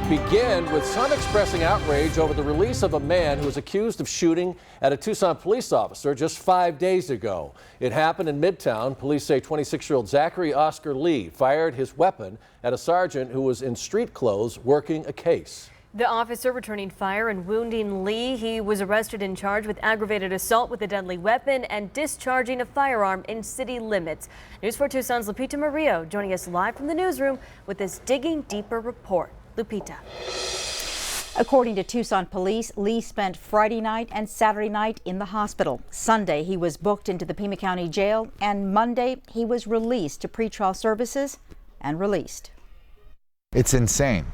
We begin with some expressing outrage over the release of a man who was accused of shooting at a Tucson police officer just 5 days ago. It happened in Midtown. Police say 26-year-old Zachary Oscar Lee fired his weapon at a sergeant who was in street clothes working a case. The officer returning fire and wounding Lee. He was arrested and charged with aggravated assault with a deadly weapon and discharging a firearm in city limits. News 4 Tucson's Lupita Murillo joining us live from the newsroom with this Digging Deeper report. Lupita. According to Tucson police, Lee spent Friday night and Saturday night in the hospital. Sunday, he was booked into the Pima County Jail, and Monday, he was released to pretrial services and released. It's insane.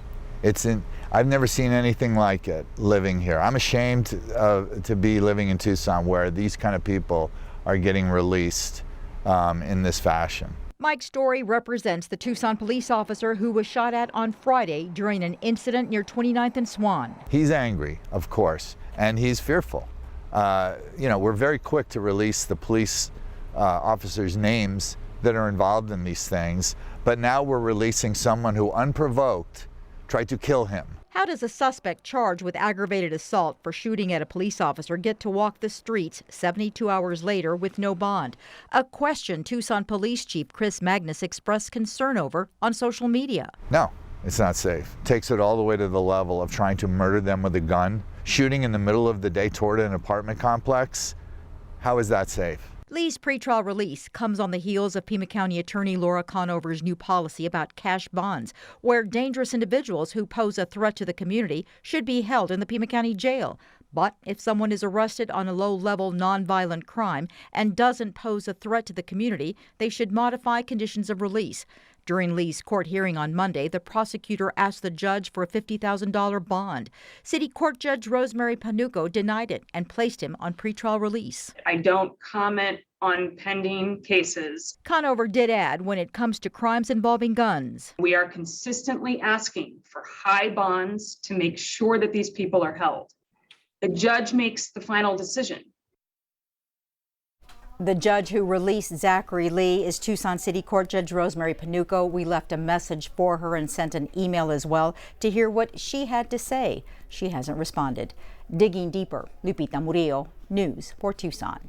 I've never seen anything like it living here. I'm ashamed to be living in Tucson where these kind of people are getting released in this fashion. Mike Story represents the Tucson police officer who was shot at on Friday during an incident near 29th and Swan. He's angry, of course, and he's fearful. We're very quick to release the police officers' names that are involved in these things, but now we're releasing someone who unprovoked tried to kill him. How does a suspect charged with aggravated assault for shooting at a police officer get to walk the streets 72 hours later with no bond? A question Tucson Police Chief Chris Magnus expressed concern over on social media. No, it's not safe. Takes it all the way to the level of trying to murder them with a gun, shooting in the middle of the day toward an apartment complex. How is that safe? Lee's pretrial release comes on the heels of Pima County Attorney Laura Conover's new policy about cash bonds, where dangerous individuals who pose a threat to the community should be held in the Pima County Jail. But if someone is arrested on a low-level nonviolent crime and doesn't pose a threat to the community, they should modify conditions of release. During Lee's court hearing on Monday, the prosecutor asked the judge for a $50,000 bond. City Court Judge Rosemary Panuco denied it and placed him on pretrial release. I don't comment on pending cases. Conover did add, when it comes to crimes involving guns, we are consistently asking for high bonds to make sure that these people are held. The judge makes the final decision. The judge who released Zachary Lee is Tucson City Court Judge Rosemary Panuco. We left a message for her and sent an email as well to hear what she had to say. She hasn't responded. Digging deeper, Lupita Murillo, News 4 Tucson.